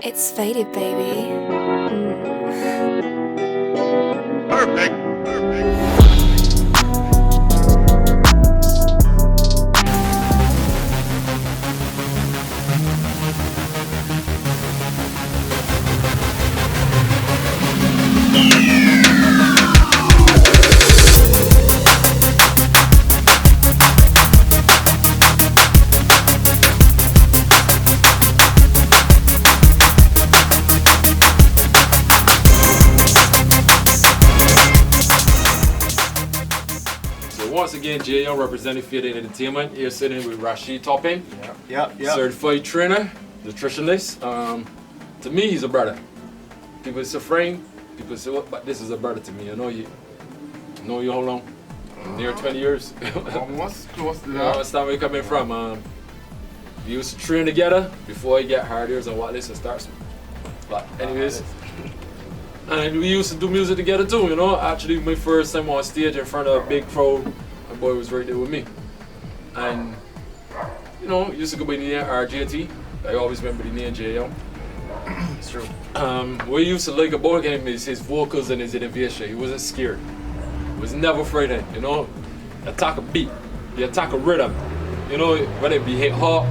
It's faded, baby. Perfect. Once again, Jay Young representing Fit Entertainment. Here sitting with Rasheed Toppin, Yep. certified trainer, nutritionist. To me, he's a brother. People say friend, people say what, but this is a brother to me. I know you how long? Near 20 years. Almost close to You that. understand where you're coming from. We used to train together before you get harder and what this and starts. But anyways, and we used to do music together too, you know. Actually, my first time on stage in front of a big crowd, my boy was right there with me. And, you know, used to go by the name RJT. I always remember the name Jay Young. It's true. What we used to like about him is his vocals and his innovation. He wasn't scared. He was never frightened, you know. He attack a beat, he attack a rhythm. You know, whether it be hip hop,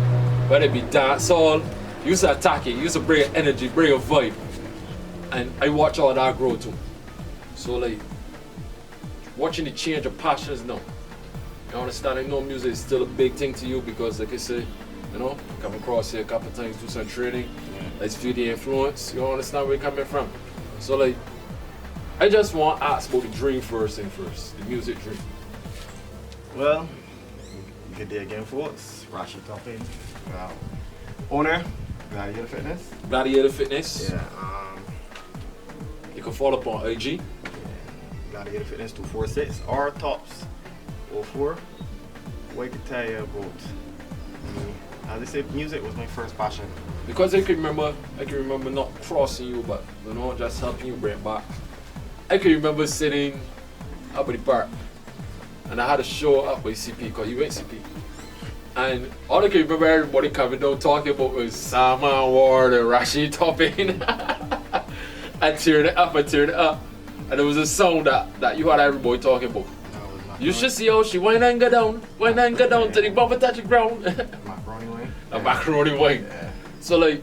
whether it be dancehall, he used to attack it. He used to bring energy, bring a vibe. And I watch all that grow too. So like, watching the change of passions now. You understand? I know music is still a big thing to you because like I say, you know, come across here a couple of times, do some training. Let's feel the influence. You understand where you're coming from? So like, I just want to ask about the dream first thing first, the music dream. Well, good day again, folks. Rasheed Toppin, owner, Gladiator Fitness. Gladiator Fitness. Yeah. You can follow up on IG. Gladiator Fitness 246 or Tops 04. What I could tell you about me, as I said, music was my first passion. Because I can remember not crossing you, but you know, just helping you bring back. I can remember sitting up at the park, and I had a show up with CP because you went CP. And all I can remember everybody coming down talking about was Salman Ward and Rasheed Toppin. I teared it up, and there was a song that you had everybody talking about. You should see how she wine and go down to the bumper touch the ground. Macaroni wing. A macaroni wing. Yeah. So like,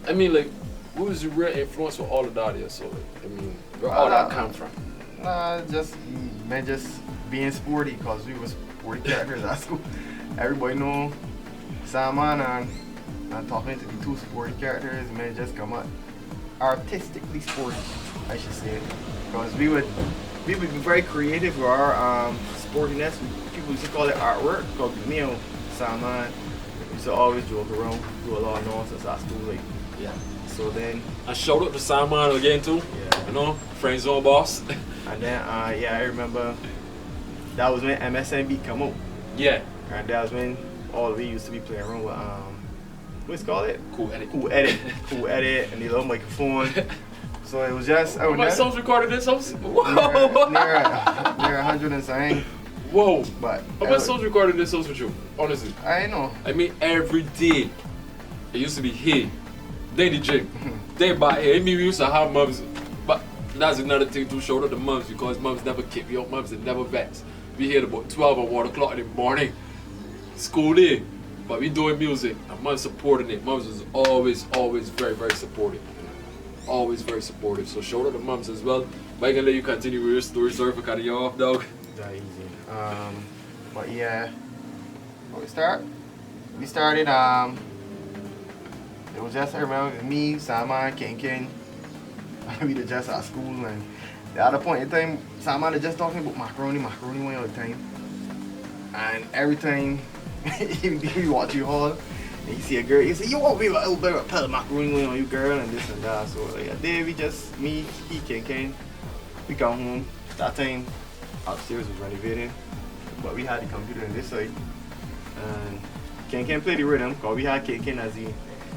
I mean like, what was your real influence for all of that here? So like, I mean, where all that come from? Just being sporty because we were sporty characters at school. Everybody know Salman and talking to the two sporty characters, man, just come out artistically sporty, I should say, because we would be very creative with our sportiness. People used to call it artwork. Because me and Salman used to always joke around, do a lot of nonsense at school, like. Yeah. So then, I showed up to Salman again too. Yeah. You know, friend zone boss. and then I remember that was when MSNB come out. Yeah. And that was when all we used to be playing around with what's it called? Cool edit. Cool edit, and the little microphone. So it was just My son's recorded this house. Whoa. near 100 and something. Whoa. But How much songs recorded this house with you? Honestly. I know. I mean every day. It used to be here. Then the gym. Then back here. I mean we used to have mums. But that's another thing to show to the mums because mums never kick me out, mums are never vex. We here about 12 or 1 o'clock in the morning. School day. But we doing music and mums supporting it. Mums was always very, very supportive. Always very supportive. So shout out to mums as well. But I can let you continue with your story. Sorry for cutting you off, dog. That easy. But yeah, where we start? We started. It was just I remember me, Salman, Ken. We were just at school, and the other point in time, Salman was just talking about macaroni wing all the time. And every time he watch you haul, and you see a girl, you say, "You want me a little bit of pelt macaroni wing on you, girl," and this and that. So like a day we just me, he, Ken, we come home. That time upstairs was renovating, but we had the computer on this side, and Ken play the rhythm because we had Ken as the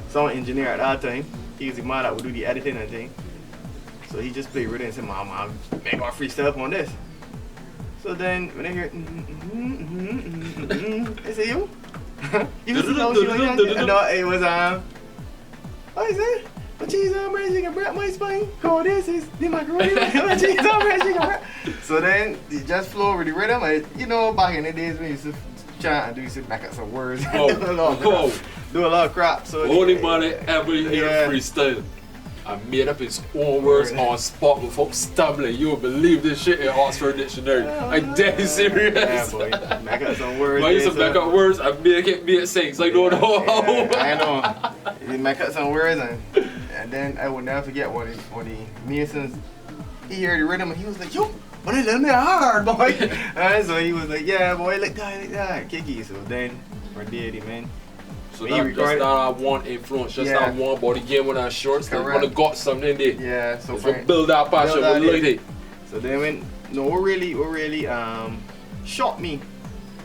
sound engineer at that time. He was the man that would do the editing and thing. So he just played rhythm and said, "Mom, make our freestyle up on this." So then when I hear, I say, "You?" You see how she like that? No, it was I said, but cheese on bread, chicken bread, my spine. Oh, this is the macaroni. Cheese on bread, chicken bread. So then it just flow with the rhythm. You know, back in the days when you used to chant and do, you sit back at some words. Oh, do a lot of crap. So anybody ever hear freestyle? I made up his own words on spot without stumbling. You would believe this shit in Oxford Dictionary. I'm dead serious. Yeah, boy. Back up some words. I used to back up words and make it sing. Like, no. I know. You back up some words and then I would never forget when the Masons, he heard the rhythm and he was like, yo, but they let me hard, boy. And so he was like, yeah, boy, like that, kicky. So then, for daddy, man. So that's not one influence, just that one body game when I shorts. They want to got something there. Yeah, so we build that passion, we like it. So then what really shocked me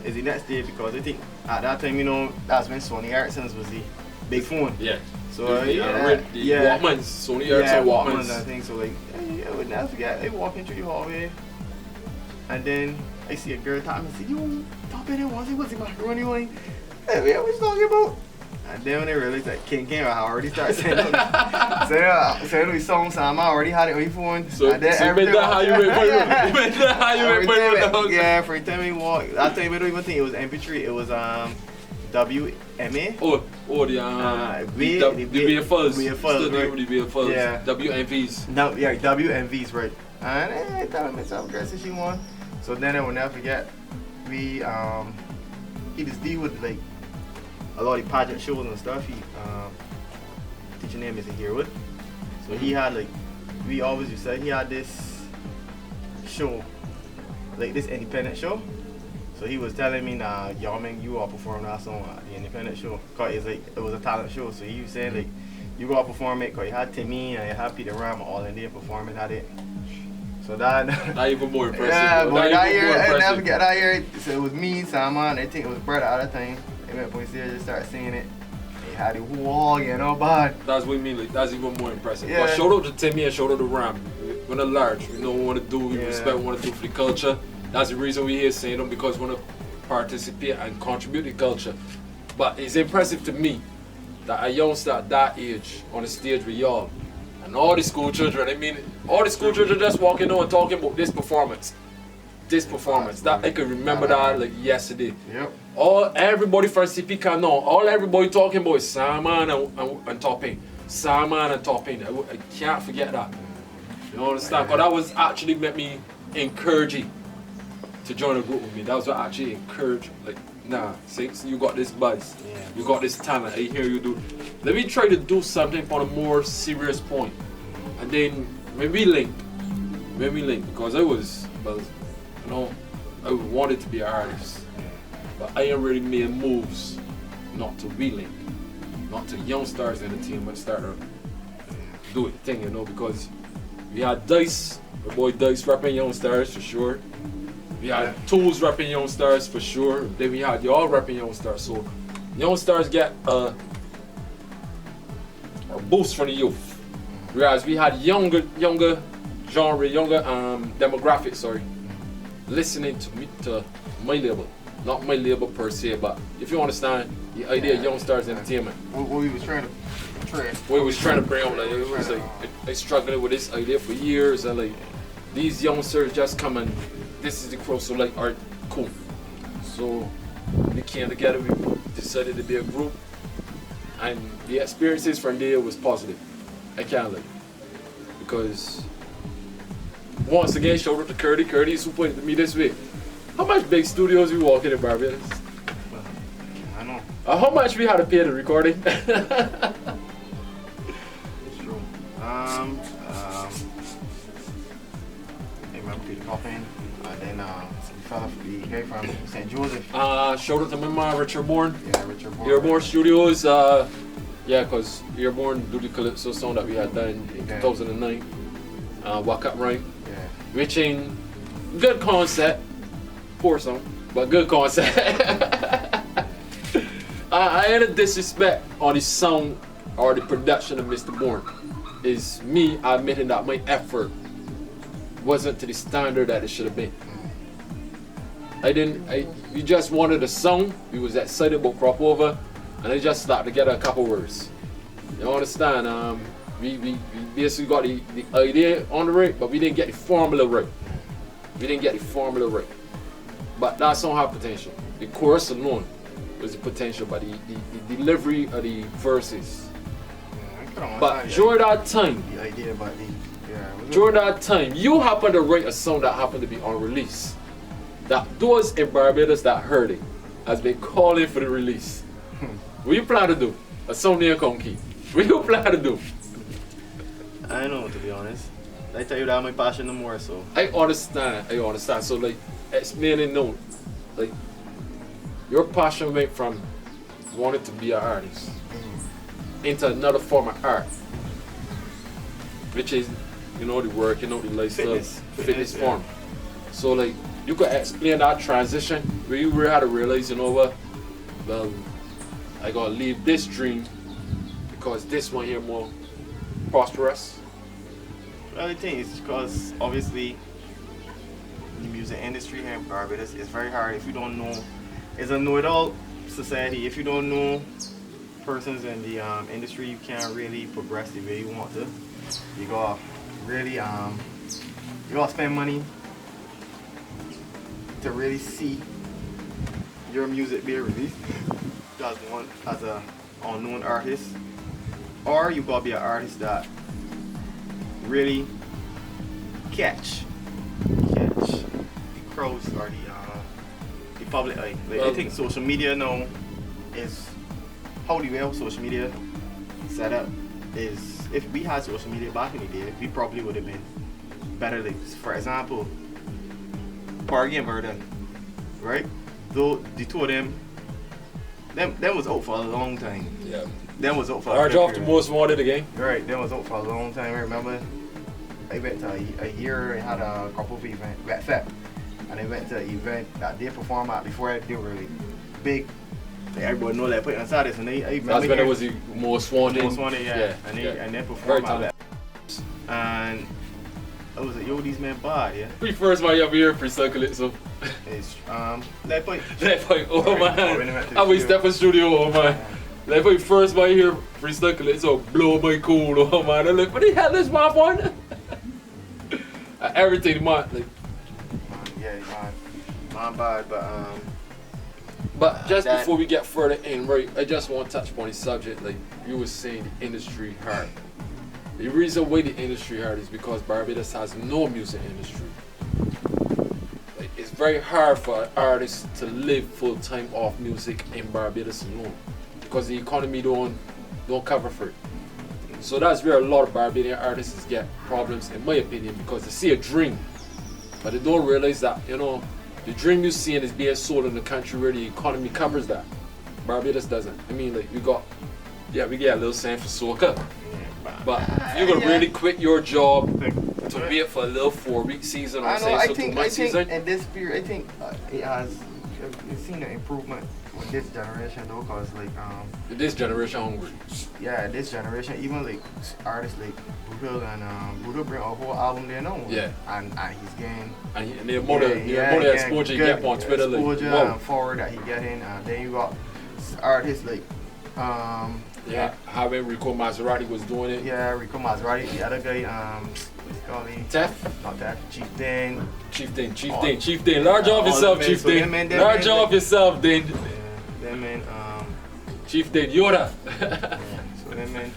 is the next day, because I think at that time, you know, that's when Sony Ericsson's was the big phone. Yeah. So Walkmans, Sony Ericsson Walkmans. I think so. Like, I would never forget. They walking through the hallway, and then I see a girl talking. I say, yo, Toppin, I want to see what's the macaroni wine. Hey, what you talking about? And then when they realized that King came, I already started saying these songs, so I already had it on your phone. So you made that how you made it. Yeah, for the time we walked, that time I don't even think it was MP3, it was WMA. Oh, the BFUs. The BFUs. Yeah. WMVs. No, yeah, WMVs, right. And I thought myself, girl, since she won. So then I will never forget, he just deal with like a lot of pageant shows and stuff. He teacher name is Herwood. So he had like, we always used to say he had this show, like this independent show. So he was telling me, nah, y'all man, you all perform that song at the independent show. Cause it's like, it was a talent show. So he was saying like, you go out perform it, cause you had Timmy and you had Peter Ram all in there performing at it. So that even more impressive. Yeah, but that year, I never forget that year. So it was me, Simon, I think it was Brett at the time. They went up stage and started singing it. They had the wall, you know, bad. That's what I mean, like, that's even more impressive. Yeah. But shout out to Timmy and shout out to Ram. We're not large, we know what we want to do, we respect what we want to do for the culture. That's the reason we're here saying them, because we want to participate and contribute to the culture. But it's impressive to me that a youngster at that age on the stage with y'all, and all the school children, I mean, all the school children just walking on and talking about this performance. That I can remember that like yesterday. Yep. Everybody from CP Canon, everybody talking about is Simon and Toppin. Simon and Toppin. I can't forget that. You understand? Because that was actually made me encouraging to join a group with me. That was what actually encouraged. Like, nah, since you got this buzz, you got this talent, I hear you do. Let me try to do something on a more serious point. And then maybe link. Because I was, well, you know, I wanted to be an artist. But I ain't really made moves not to relink, not to young stars in the team, but start to do it thing, you know, because we had Dice, my boy Dice rapping young stars for sure. We had Tools rapping young stars for sure. Then we had y'all rapping young stars. So young stars get a boost from the youth. Whereas we had younger demographics, listening to my label. Not my label per se, but if you understand the idea of Young Stars Entertainment. What we was trying to bring up, like, it was like, I struggling with this idea for years, and like, these youngsters just come and this is the crew, so like, alright, cool. So we came together, we decided to be a group, and the experiences from there was positive. I can't lie. Because once again, shout out to Curdy. Curdy's who pointed to me this way. How much big studios we walk in Barbados? I know. How much we had to pay the recording? It's true. I remember Peter Toppin, and then the guy from St. Joseph. Shout out to my man, Richard Bourne. Yeah, Richard Bourne. Earborn Studios. Because Earborn do the Calypso song that we had done in 2009. Walk Up Rhyme. Yeah. Which in good concept. Poor song, but good concept. I ain't a disrespect on the song or the production of Mr. Bourne. Is me admitting that my effort wasn't to the standard that it should have been. We just wanted a song, we was excited about Crop Over, and I just slapped together a couple words. You understand? We basically got the idea on the right, but we didn't get the formula right. We didn't get the formula right. But that song had potential. The chorus alone was the potential, but the delivery of the verses. But during that time, the idea about during that time, you happened to write a song that happened to be unreleased. That those in Barbados that heard it has been calling for the release. What you plan to do? A song near Conky. What you plan to do? I don't know, to be honest. I tell you that my passion no more, so. I understand. So like, explaining no, like, your passion went from wanting to be an artist into another form of art, which is, you know, the work, you know, the lifestyle, fitness form. Yeah. So like, you could explain that transition where you really had to realize, you know what, well, I gotta leave this dream because this one here more prosperous. Well, the thing is, because obviously the music industry here in Barbados is very hard if you don't know. It's a know-it-all society. If you don't know persons in the industry, you can't really progress the way you want to. You gotta really you gotta spend money to really see your music being released as a unknown artist, or you gotta be an artist that really catch the crowds or the public eye. Like, I think social media now is how the way how social media set up is, if we had social media back in the day, we probably would have been better. Like, for example, Party and Murder, right? Though the two of them was out for a long time. Yeah. Them was out for Our job the most wanted again. Right, them was out for a long time. I remember I went to a year and had a couple of events, Red Fep, and I went to an event that they performed at before they were really big. Like, everybody know that put inside this, and that's when it was the most wanted. Yeah. And they performed at that. And I was like, yo, these men bad, yeah. We first might ever hear freestyle it, so. It's that point. Oh man. I we step in studio, oh man. Like when first might hear freestyle it, so blow my cool, oh man. I'm like, what the hell is my one? Everything, man. Like, man bad, but just before we get further in, right, I just want to touch upon the subject. Like you were saying, the industry hard. The reason why the industry hard is because Barbados has no music industry. Like, it's very hard for artists to live full time off music in Barbados alone because the economy don't cover for it. So that's where a lot of Barbadian artists get problems, in my opinion, because they see a dream, but they don't realize that, you know, the dream you're seeing is being sold in the country where the economy covers that. Barbados doesn't. I mean, like, we get a little cent for soca, but you're gonna really quit your job to wait for a little 4-week season or I think season. in this period, I think it's seen an improvement with this generation though, cause like this generation hungry. Yeah, this generation, even like artists like Buddha and Buddha bring a whole album there now. Yeah. And he's getting and the more exposure you get on Twitter, like and forward that he getting, and then you got artists like how Rico Maserati was doing it. Yeah, Rico Maserati, the other guy, what's he called? Tef? Not Tef, Chieftain. Large off yourself, Chieftain. Large off yourself, then. Them man, Chieftain Yoda. So them man.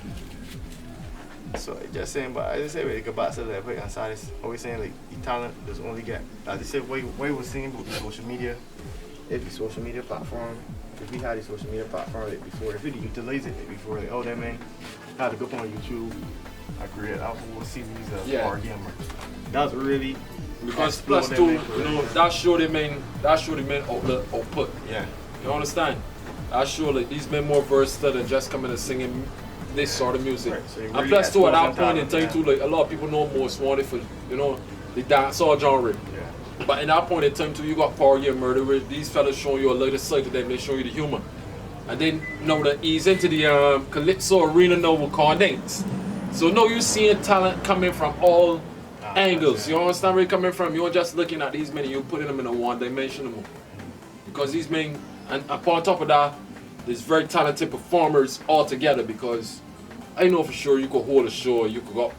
So I just saying, but I just say we go back to that point and start this. Always saying like the talent does only get. As I said, we was saying about the social media. If the social media platform, if we had a social media platform like before, if we utilize it like before, like, oh that man had to go up on YouTube, I created a whole series of Power Gamer. That's really because plus too, you know, that show the main output. Yeah. You understand? I show like these men more versatile than just coming and singing this sort of music. Right, so really, and plus too, at that point in time too, like a lot of people know Most Wanted for, you know, the dancehall genre. Yeah. But in that point in time too, you got Power Game Murder where these fellas showing you a little side of them, they show you the humor. And then you know to ease into the Calypso arena now with Cordates. So now you seeing talent coming from all angles. You understand where you're coming from? You're just looking at these men, you're putting them in a one-dimensional. Because these men, and upon top of that, there's very talented performers all together because I know for sure you could hold a show, you could go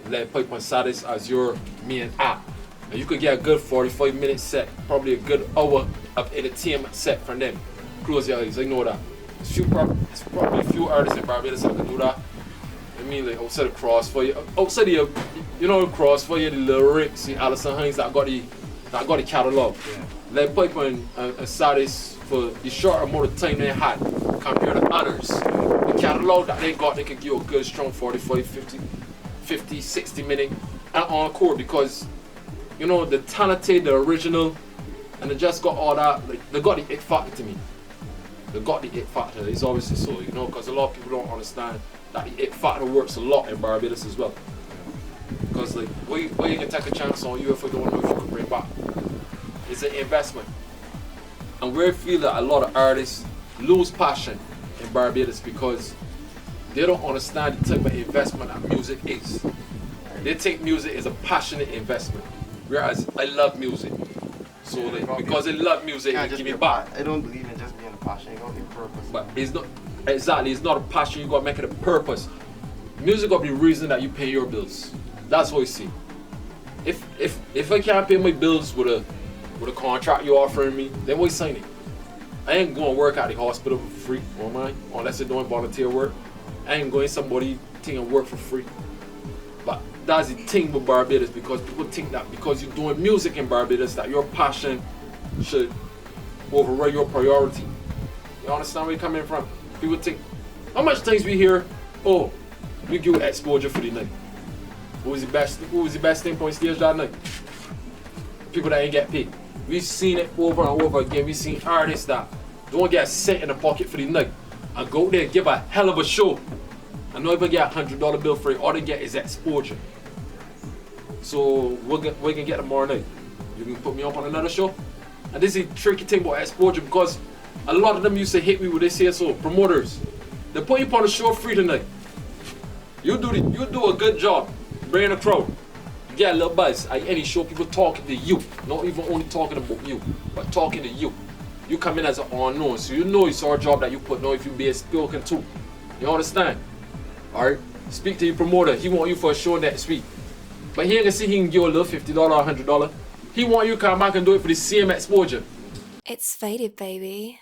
let Pipe and Satis as your main act. And you could get a good 45-minute set, probably a good hour of entertainment set from them. Close your eyes, I know that. It's probably a few artists in Barbados that can do that. I mean, like outside of Crossfire, outside of Crossfire, the lyrics, the Alison Hines that got the catalog. Yeah. Like Pipe and Satis for the short amount of time they had compared to others. The catalog that they got, they could give you a good strong 45, 50, 60 minute and encore because the talented, the original, and they just got all that, like they got the it factor to me. They got the it factor, it's obviously so, because a lot of people don't understand that the it factor works a lot in Barbados as well. Because like, where you can take a chance on you if you don't know if you can bring back. It's an investment. And we feel that a lot of artists lose passion in Barbados because they don't understand the type of investment that music is. They think music is a passionate investment, whereas I love music. So like, because I love music, it give me back. I don't believe in just being a passion, you gotta be a purpose. But it's not, exactly, it's not a passion, you gotta make it a purpose. Music gotta be the reason that you pay your bills. That's what I see. If I can't pay my bills with a contract you're offering me, then why sign it? I ain't going to work at the hospital for free, unless they're doing volunteer work. I ain't going somebody thing and work for free. But that's the thing with Barbados, because people think that because you're doing music in Barbados that your passion should override your priority. You understand where you're coming from? People think, how much times we hear, oh, we give exposure for the night. Who was the best thing on stage that night? People that ain't get paid. We've seen it over and over again. We've seen artists that don't get a cent in the pocket for the night and go there and give a hell of a show and not even get a $100 bill for it. All they get is exposure. So we can get tomorrow night. You can put me up on another show. And this is a tricky thing about exposure because a lot of them used to hit me with this here, so promoters. They put you on a show free tonight. You do a good job, bring a crowd. You get a little buzz at any show, people talking to you. Not even only talking about you, but talking to you. You come in as an unknown, so you know it's our job that you put on if you be spoken to. You understand? Alright? Speak to your promoter, he want you for a show next week. But he ain't gonna see he can give you a little $50 or $100. He want you to come back and do it for the same exposure. It's faded, baby.